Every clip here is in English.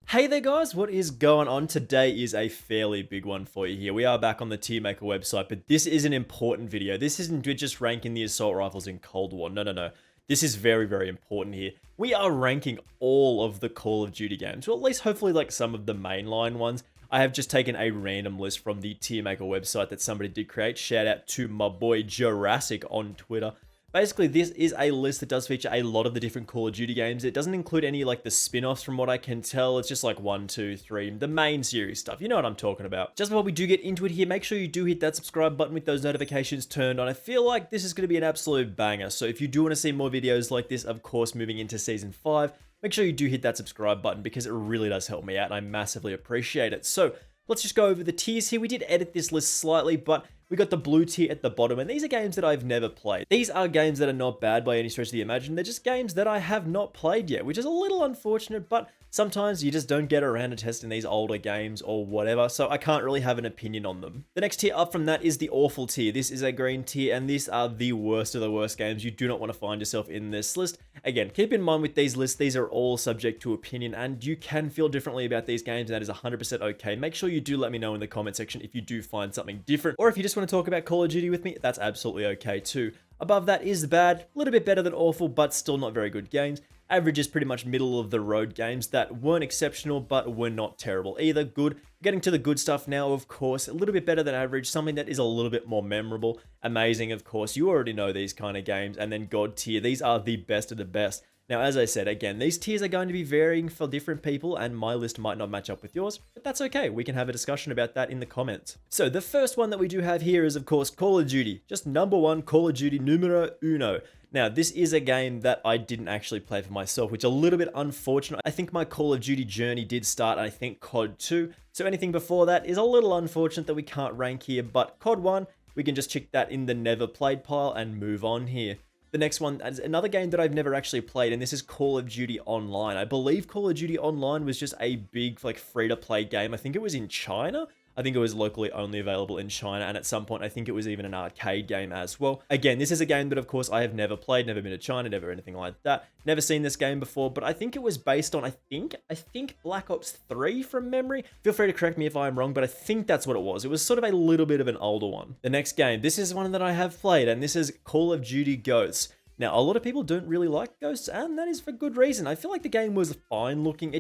Hey there guys, what is going on? Today is a fairly big one for you here. We are back on the Tier Maker website, but this is an important video. This isn't just ranking the assault rifles in Cold War. No. This is very, very important here. We are ranking all of the Call of Duty games, or at least hopefully like some of the mainline ones. I have just taken a random list from the Tier Maker website that somebody did create. Shout out to my boy Jurassic on Twitter. Basically, this is a list that does feature a lot of the different Call of Duty games. It doesn't include any like the spin-offs from what I can tell. It's just like 1, 2, 3, the main series stuff. You know what I'm talking about. Just before we do get into it here, make sure you do hit that subscribe button with those notifications turned on. I feel like this is going to be an absolute banger. So if you do want to see more videos like this, of course, moving into Season 5, make sure you do hit that subscribe button because it really does help me out and I massively appreciate it. So let's just go over the tiers here. We did edit this list slightly, but we got the blue tier at the bottom, and these are games that I've never played. These are games that are not bad by any stretch of the imagination. They're just games that I have not played yet, which is a little unfortunate, but sometimes you just don't get around to testing these older games or whatever, so I can't really have an opinion on them. The next tier up from that is the awful tier. This is a green tier, and these are the worst of the worst games. You do not want to find yourself in this list. Again, keep in mind with these lists, these are all subject to opinion, and you can feel differently about these games, and that is 100% okay. Make sure you do let me know in the comment section if you do find something different, or if you just want to talk about Call of Duty with me, that's absolutely okay too. Above that is bad, a little bit better than awful, but still not very good games. Average is pretty much middle of the road games that weren't exceptional, but were not terrible either. Good. Getting to the good stuff now, of course, a little bit better than average, something that is a little bit more memorable. Amazing, of course, you already know these kind of games. And then God tier, these are the best of the best. Now, as I said, again, these tiers are going to be varying for different people, and my list might not match up with yours, but that's okay. We can have a discussion about that in the comments. So the first one that we do have here is, of course, Call of Duty. Just number one, Call of Duty numero uno. Now, this is a game that I didn't actually play for myself, which is a little bit unfortunate. I think my Call of Duty journey did start, I think, COD 2. So anything before that is a little unfortunate that we can't rank here, but COD 1, we can just check that in the never played pile and move on here. The next one is another game that I've never actually played, and this is Call of Duty Online. I believe Call of Duty Online was just a big, like, free-to-play game. I think it was in China. I think it was locally only available in China, and at some point, I think it was even an arcade game as well. Again, this is a game that, of course, I have never played, never been to China, never anything like that. Never seen this game before, but I think it was based on, I think Black Ops 3 from memory. Feel free to correct me if I'm wrong, but I think that's what it was. It was sort of a little bit of an older one. The next game, this is one that I have played, and this is Call of Duty Ghosts. Now, a lot of people don't really like Ghosts, and that is for good reason. I feel like the game was fine looking.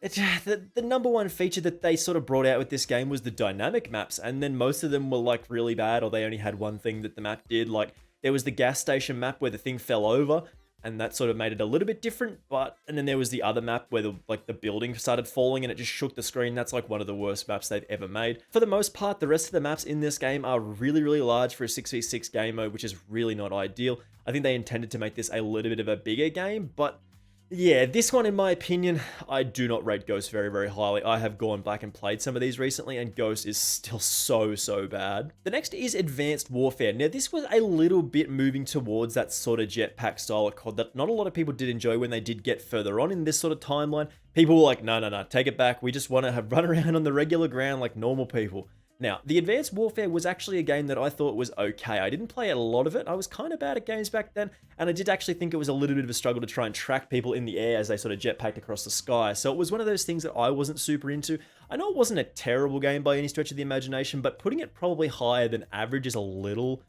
The number one feature that they sort of brought out with this game was the dynamic maps, and then most of them were like really bad, or they only had one thing that the map did. Like there was the gas station map where the thing fell over, and that sort of made it a little bit different. And then there was the other map where the building started falling and it just shook the screen. That's like one of the worst maps they've ever made. For the most part, the rest of the maps in this game are really, really large for a 6v6 game mode, which is really not ideal. I think they intended to make this a little bit of a bigger game, but yeah, this one, in my opinion, I do not rate Ghost very, very highly. I have gone back and played some of these recently, and Ghost is still so bad. The next is Advanced Warfare. Now, this was a little bit moving towards that sort of jetpack style of COD that not a lot of people did enjoy when they did get further on in this sort of timeline. People were like, no, take it back. We just want to run around on the regular ground like normal people. Now, the Advanced Warfare was actually a game that I thought was okay. I didn't play a lot of it. I was kind of bad at games back then, and I did actually think it was a little bit of a struggle to try and track people in the air as they sort of jetpacked across the sky. So it was one of those things that I wasn't super into. I know it wasn't a terrible game by any stretch of the imagination, but putting it probably higher than average is a little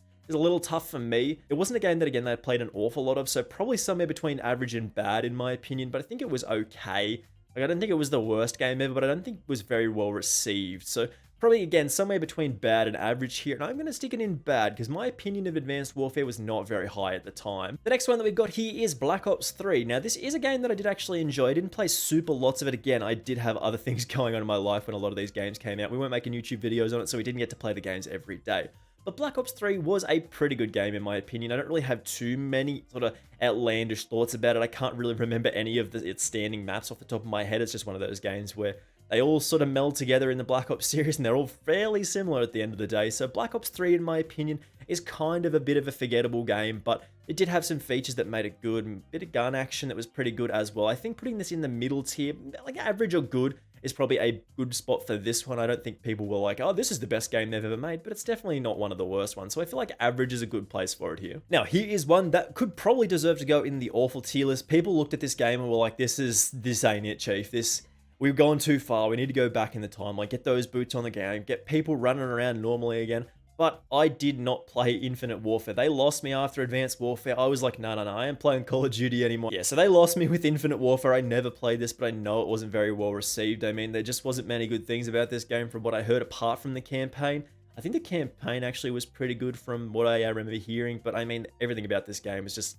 tough for me. It wasn't a game that, again, that I played an awful lot of, so probably somewhere between average and bad in my opinion, but I think it was okay. Like, I don't think it was the worst game ever, but I don't think it was very well received. So probably, again, somewhere between bad and average here, and I'm going to stick it in bad, because my opinion of Advanced Warfare was not very high at the time. The next one that we've got here is Black Ops 3. Now, this is a game that I did actually enjoy. I didn't play super lots of it. Again, I did have other things going on in my life when a lot of these games came out. We weren't making YouTube videos on it, so we didn't get to play the games every day. But Black Ops 3 was a pretty good game in my opinion. I don't really have too many sort of outlandish thoughts about it. I can't really remember any of its standing maps off the top of my head. It's just one of those games where they all sort of meld together in the Black Ops series, and they're all fairly similar at the end of the day. So Black Ops 3, in my opinion, is kind of a bit of a forgettable game, but it did have some features that made it good, and a bit of gun action that was pretty good as well. I think putting this in the middle tier, like average or good, is probably a good spot for this one. I don't think people were like, oh, this is the best game they've ever made, but it's definitely not one of the worst ones. So I feel like average is a good place for it here. Now, here is one that could probably deserve to go in the awful tier list. People looked at this game and were like, this ain't it, Chief. we've gone too far. We need to go back in the time, like get those boots on the game, get people running around normally again. But I did not play Infinite Warfare. They lost me after Advanced Warfare. I was like, no, I ain't playing Call of Duty anymore. Yeah, so they lost me with Infinite Warfare. I never played this, but I know it wasn't very well received. I mean, there just wasn't many good things about this game from what I heard apart from the campaign. I think the campaign actually was pretty good from what I remember hearing, but I mean, everything about this game is just...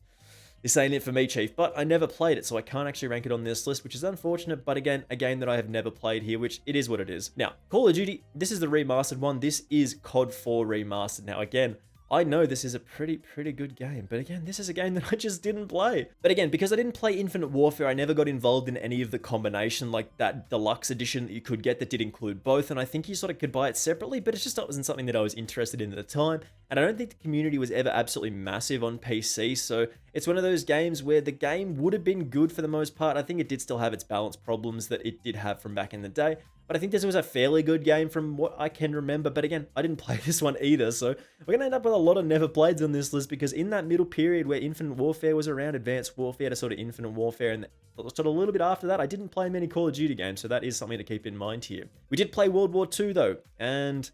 this ain't it for me, Chief, but I never played it, so I can't actually rank it on this list, which is unfortunate, but again, a game that I have never played here, which it is what it is. Now, Call of Duty, this is the remastered one. This is COD 4 remastered. Now, again, I know this is a pretty good game, but again, this is a game that I just didn't play. But again, because I didn't play Infinite Warfare, I never got involved in any of the combination, like that deluxe edition that you could get that did include both, and I think you sort of could buy it separately, but it's just not wasn't something that I was interested in at the time, and I don't think the community was ever absolutely massive on PC, so it's one of those games where the game would have been good for the most part. I think it did still have its balance problems that it did have from back in the day, but I think this was a fairly good game from what I can remember. But again, I didn't play this one either, so we're going to end up with a lot of never playeds on this list, because in that middle period where Infinite Warfare was around, Advanced Warfare to sort of Infinite Warfare, and sort of a little bit after that, I didn't play many Call of Duty games, so that is something to keep in mind here. We did play World War II though, and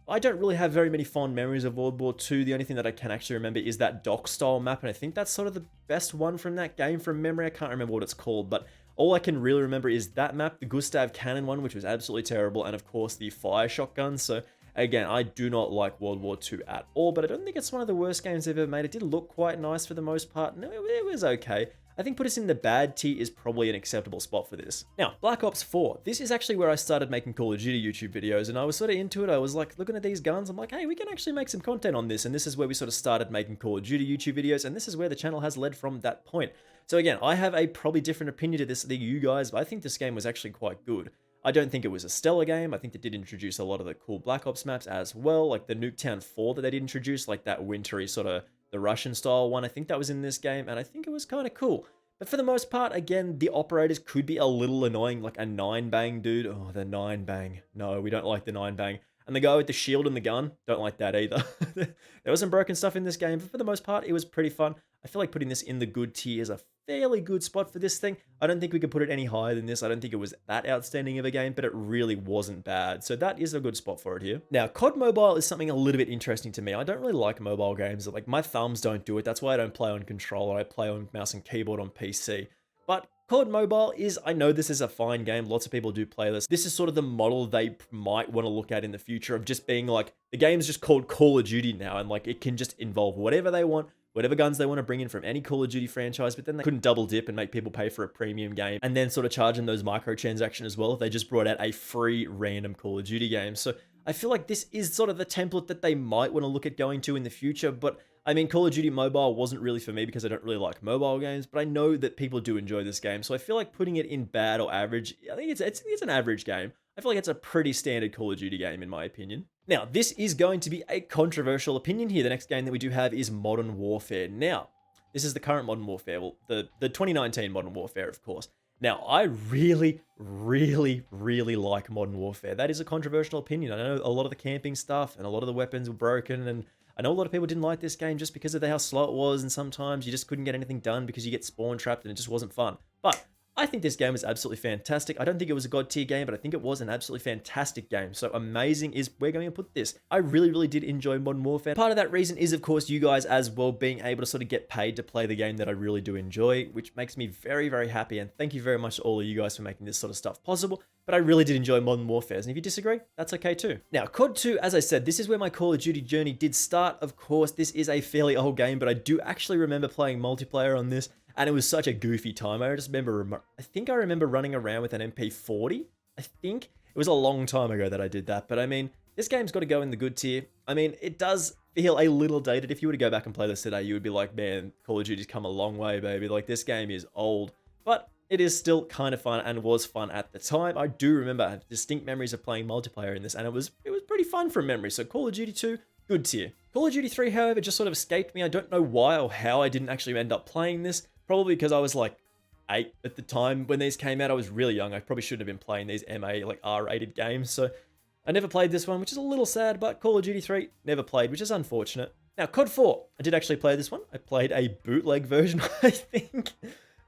I don't really have very many fond memories of World War II. The only thing that I can actually remember is that dock style map, and I think that's sort of the best one from that game from memory. I can't remember what it's called, but all I can really remember is that map, the Gustav Cannon one, which was absolutely terrible, and of course the fire shotgun. So again, I do not like World War II at all, but I don't think it's one of the worst games they've ever made. It did look quite nice for the most part. No, it was okay. I think put us in the bad tier is probably an acceptable spot for this. Now, Black Ops 4. This is actually where I started making Call of Duty YouTube videos, and I was sort of into it. I was like looking at these guns. I'm like, hey, we can actually make some content on this. And this is where we sort of started making Call of Duty YouTube videos, and this is where the channel has led from that point. So again, I have a probably different opinion to this than you guys, but I think this game was actually quite good. I don't think it was a stellar game. I think it did introduce a lot of the cool Black Ops maps as well, like the Nuketown 4 that they did introduce, like that wintry sort of the Russian style one. I think that was in this game, and I think it was kind of cool. But for the most part, again, the operators could be a little annoying, like a 9-bang dude. Oh, the 9-bang. No, we don't like the 9-bang. And the guy with the shield and the gun, don't like that either. There was some broken stuff in this game, but for the most part, it was pretty fun. I feel like putting this in the good tier is a fairly good spot for this thing. I don't think we could put it any higher than this. I don't think it was that outstanding of a game, but it really wasn't bad. So that is a good spot for it here. Now, COD Mobile is something a little bit interesting to me. I don't really like mobile games. Like, my thumbs don't do it. That's why I don't play on controller. I play on mouse and keyboard on PC. But COD Mobile is, I know this is a fine game. Lots of people do play this. This is sort of the model they might want to look at in the future of just being like, the game's just called Call of Duty now, and like it can just involve whatever they want, whatever guns they want to bring in from any Call of Duty franchise, but then they couldn't double dip and make people pay for a premium game and then sort of charge them those microtransactions as well if they just brought out a free random Call of Duty game. So I feel like this is sort of the template that they might want to look at going to in the future, but I mean, Call of Duty Mobile wasn't really for me because I don't really like mobile games, but I know that people do enjoy this game, so I feel like putting it in bad or average, I think it's an average game. I feel like it's a pretty standard Call of Duty game in my opinion. Now, this is going to be a controversial opinion here. The next game that we do have is Modern Warfare. Now, this is the current Modern Warfare, well, the 2019 Modern Warfare, of course. Now, I really like Modern Warfare. That is a controversial opinion. I know a lot of the camping stuff and a lot of the weapons were broken, and I know a lot of people didn't like this game just because of how slow it was, and sometimes you just couldn't get anything done because you get spawn trapped and it just wasn't fun. But I think this game was absolutely fantastic. I don't think it was a god tier game, but I think it was an absolutely fantastic game. So amazing is where we're going to put this. I really did enjoy Modern Warfare. Part of that reason is, of course, you guys as well being able to sort of get paid to play the game that I really do enjoy, which makes me very happy. And thank you very much to all of you guys for making this sort of stuff possible. But I really did enjoy Modern Warfare. And if you disagree, that's okay too. Now, COD 2, as I said, this is where my Call of Duty journey did start. Of course, this is a fairly old game, but I do actually remember playing multiplayer on this. And it was such a goofy time. I just remember, I think I remember running around with an MP40. I think it was a long time ago that I did that. But I mean, this game's got to go in the good tier. I mean, it does feel a little dated. If you were to go back and play this today, you would be like, man, Call of Duty's come a long way, baby. Like, this game is old. But it is still kind of fun and was fun at the time. I do remember, I have distinct memories of playing multiplayer in this, and it was pretty fun from memory. So Call of Duty 2, good tier. Call of Duty 3, however, just sort of escaped me. I don't know why or how I didn't actually end up playing this. Probably because I was like 8 at the time when these came out. I was really young. I probably shouldn't have been playing these MA, like R-rated games. So I never played this one, which is a little sad, but Call of Duty 3, never played, which is unfortunate. Now, COD 4, I did actually play this one. I played a bootleg version, I think.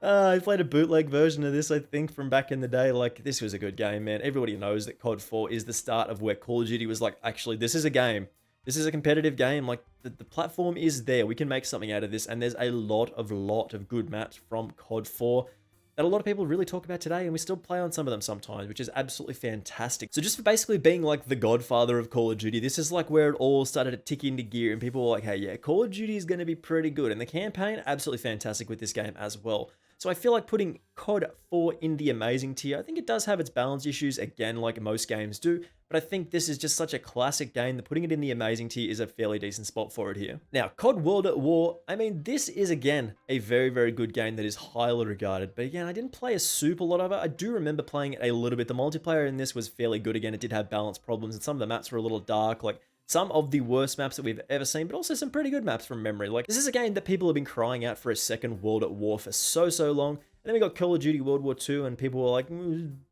I played a bootleg version of this, I think, from back in the day. Like, this was a good game, man. Everybody knows that COD 4 is the start of where Call of Duty was like, actually, this is a game. This is a competitive game. Like, the platform is there. We can make something out of this. And there's a lot of good maps from COD 4 that a lot of people really talk about today, and we still play on some of them sometimes, which is absolutely fantastic. So just for basically being like the godfather of Call of Duty, this is like where it all started to tick into gear, and people were like, hey, yeah, Call of Duty is going to be pretty good. And the campaign, absolutely fantastic with this game as well. So I feel like putting COD 4 in the amazing tier, I think it does have its balance issues, again, like most games do, but I think this is just such a classic game that putting it in the amazing tier is a fairly decent spot for it here. Now, COD World at War, I mean, this is, again, a very good game that is highly regarded, but again, I didn't play a super lot of it. I do remember playing it a little bit. The multiplayer in this was fairly good. Again, it did have balance problems, and some of the maps were a little dark, like some of the worst maps that we've ever seen, but also some pretty good maps from memory. Like, this is a game that people have been crying out for a second World at War for so long. And then we got Call of Duty World War II, and people were like,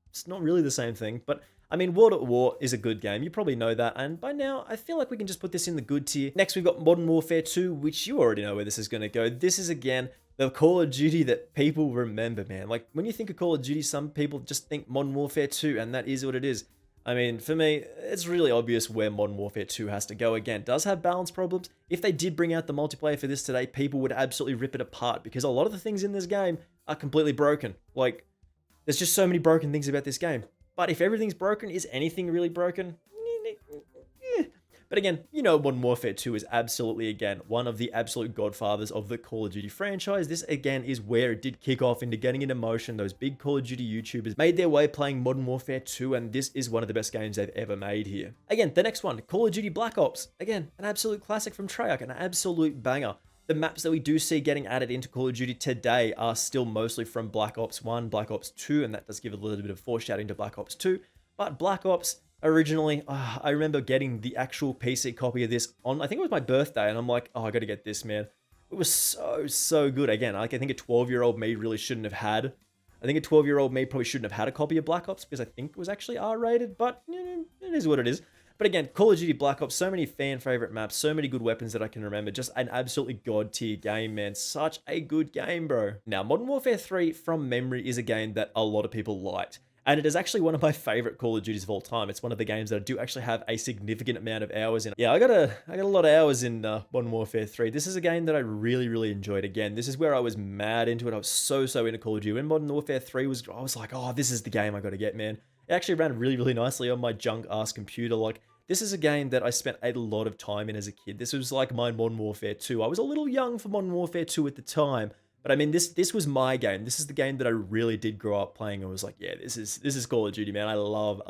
it's not really the same thing. But I mean, World at War is a good game. You probably know that. And by now, I feel like we can just put this in the good tier. Next, we've got Modern Warfare 2, which you already know where this is going to go. This is, again, the Call of Duty that people remember, man. Like, when you think of Call of Duty, some people just think Modern Warfare 2, and that is what it is. I mean, for me, it's really obvious where Modern Warfare 2 has to go. Again, it does have balance problems. If they did bring out the multiplayer for this today, people would absolutely rip it apart, because a lot of the things in this game are completely broken. Like, there's just so many broken things about this game. But if everything's broken, is anything really broken? But again, you know, Modern Warfare 2 is absolutely, again, one of the absolute godfathers of the Call of Duty franchise. This, again, is where it did kick off into getting into motion. Those big Call of Duty YouTubers made their way playing Modern Warfare 2, and this is one of the best games they've ever made here. Again, the next one, Call of Duty Black Ops. Again, an absolute classic from Treyarch, an absolute banger. The maps that we do see getting added into Call of Duty today are still mostly from Black Ops 1, Black Ops 2, and that does give a little bit of foreshadowing to Black Ops 2. But Black Ops, originally, I remember getting the actual PC copy of this on, I think it was my birthday, and I'm like, oh, I gotta get this, man. It was so good. Again, like, I think a 12-year-old me really shouldn't have had. I think a 12-year-old me probably shouldn't have had a copy of Black Ops, because I think it was actually R-rated, but it is what it is. But again, Call of Duty Black Ops, so many fan favorite maps, so many good weapons that I can remember. Just an absolutely god tier game, man. Such a good game, bro. Now, Modern Warfare 3, from memory, is a game that a lot of people liked. And it is actually one of my favorite Call of Duties of all time. It's one of the games that I do actually have a significant amount of hours in. Yeah, I got a lot of hours in Modern Warfare 3. This is a game that I really enjoyed. Again, this is where I was mad into it. I was so into Call of Duty. When Modern Warfare 3 was, I was like, oh, this is the game I got to get, man. It actually ran really nicely on my junk-ass computer. Like, this is a game that I spent a lot of time in as a kid. This was like my Modern Warfare 2. I was a little young for Modern Warfare 2 at the time, but I mean, this was my game. This is the game that I really did grow up playing and was like, yeah, this is Call of Duty, man. I love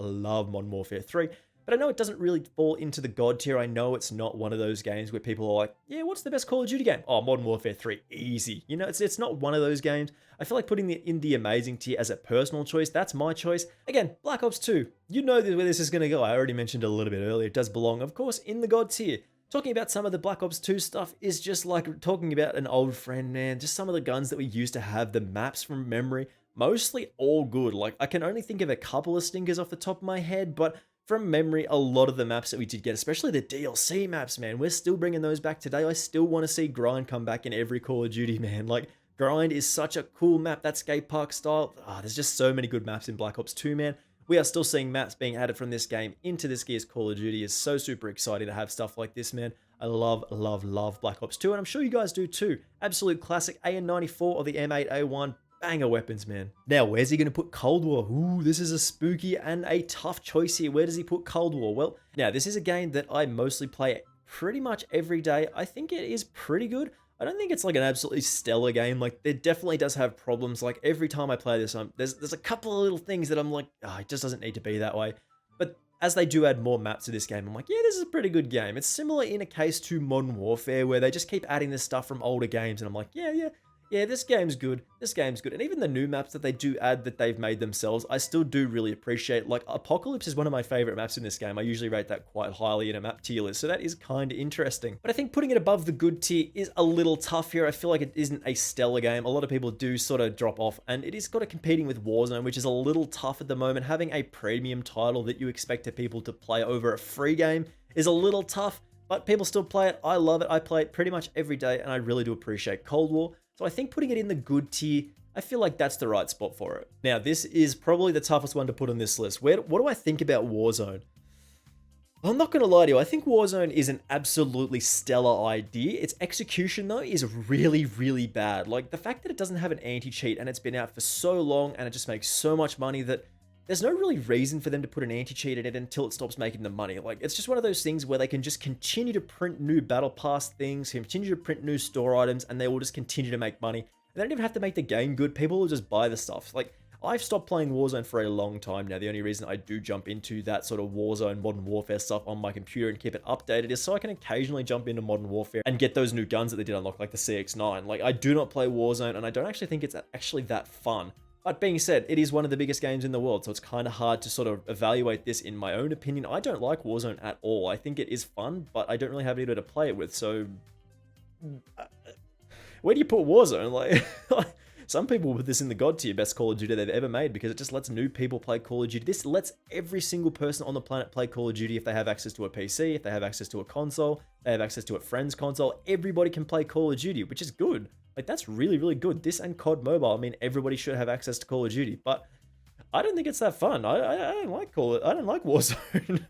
Modern Warfare 3. But I know it doesn't really fall into the god tier. I know it's not one of those games where people are like, yeah, what's the best Call of Duty game? Oh, Modern Warfare 3, easy. You know, it's not one of those games. I feel like putting it in the amazing tier as a personal choice, that's my choice. Again, Black Ops 2, you know where this is going to go. I already mentioned a little bit earlier. It does belong, of course, in the god tier. Talking about some of the Black Ops 2 stuff is just like talking about an old friend, man. Just some of the guns that we used to have, the maps from memory, mostly all good. Like, I can only think of a couple of stinkers off the top of my head, but from memory, a lot of the maps that we did get, especially the DLC maps, man, we're still bringing those back today. I still want to see Grind come back in every Call of Duty, man. Like, Grind is such a cool map, that skate park style. There's just so many good maps in Black Ops 2, man. We are still seeing maps being added from this game into this year's Call of Duty. It's so super exciting to have stuff like this, man. I love Black Ops 2, and I'm sure you guys do too. Absolute classic AN-94 or the M8A1. Banger weapons, man. Now, where's he going to put Cold War? Ooh, this is a spooky and a tough choice here. Where does he put Cold War? Well, now, this is a game that I mostly play pretty much every day. I think it is pretty good. I don't think it's like an absolutely stellar game. Like, it definitely does have problems. Like, every time I play this, there's a couple of little things that I'm like, it just doesn't need to be that way. But as they do add more maps to this game, I'm like, yeah, this is a pretty good game. It's similar in a case to Modern Warfare, where they just keep adding this stuff from older games, and I'm like, yeah, this game's good. This game's good. And even the new maps that they do add that they've made themselves, I still do really appreciate. Like, Apocalypse is one of my favorite maps in this game. I usually rate that quite highly in a map tier list, so that is kind of interesting. But I think putting it above the good tier is a little tough here. I feel like it isn't a stellar game. A lot of people do sort of drop off, and it is got competing with Warzone, which is a little tough at the moment. Having a premium title that you expect people to play over a free game is a little tough, but people still play it. I love it. I play it pretty much every day, and I really do appreciate Cold War. So I think putting it in the good tier, I I feel like that's the right spot for it. Now, this is probably the toughest one to put on this list. What do I think about Warzone? I'm not going to lie to you. I think Warzone is an absolutely stellar idea. Its execution, though, is really, really bad. Like, the fact that it doesn't have an anti-cheat and it's been out for so long and it just makes so much money that there's no really reason for them to put an anti-cheat in it until it stops making them money. Like, it's just one of those things where they can just continue to print new battle pass things, continue to print new store items, and they will just continue to make money. They don't even have to make the game good. People will just buy the stuff. Like, I've stopped playing Warzone for a long time now. The only reason I do jump into that sort of Warzone, Modern Warfare stuff on my computer and keep it updated is so I can occasionally jump into Modern Warfare and get those new guns that they did unlock, like the CX-9. Like, I do not play Warzone, and I don't actually think it's actually that fun. But being said, it is one of the biggest games in the world, so it's kind of hard to sort of evaluate this in my own opinion. I don't like Warzone at all. I think it is fun, but I don't really have anybody to play it with, so where do you put Warzone? Like, some people put this in the god tier, best Call of Duty they've ever made, because it just lets new people play Call of Duty. This lets every single person on the planet play Call of Duty if they have access to a PC, if they have access to a console, they have access to a friend's console. Everybody can play Call of Duty, which is good. Like, that's really, really good. This and COD Mobile, I mean, everybody should have access to Call of Duty, but I don't think it's that fun. I don't like I don't like Warzone.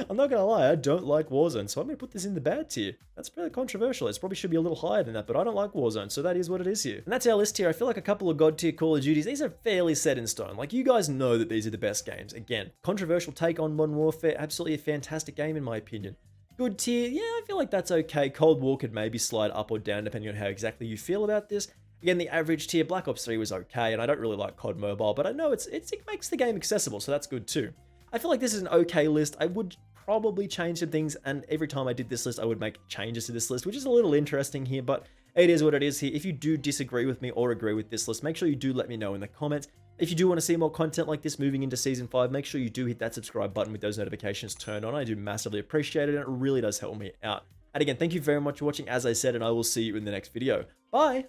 I'm not gonna lie, I don't like Warzone, so I'm gonna put this in the bad tier. That's fairly controversial. It probably should be a little higher than that, but I don't like Warzone, so that is what it is here. And that's our list here. I feel like a couple of god tier Call of Duties, these are fairly set in stone. Like, you guys know that these are the best games. Again, controversial take on Modern Warfare, absolutely a fantastic game in my opinion. Good tier, yeah, I feel like that's okay. Cold War could maybe slide up or down depending on how exactly you feel about this. Again, the average tier, Black Ops 3 was okay, and I don't really like COD Mobile, but I know it makes the game accessible, so that's good too. I feel like this is an okay list. I would probably change some things, and every time I did this list, I would make changes to this list, which is a little interesting here, but it is what it is here. If you do disagree with me or agree with this list, make sure you do let me know in the comments. If you do want to see more content like this moving into Season 5, make sure you do hit that subscribe button with those notifications turned on. I do massively appreciate it, and it really does help me out. And again, thank you very much for watching, as I said, and I will see you in the next video. Bye!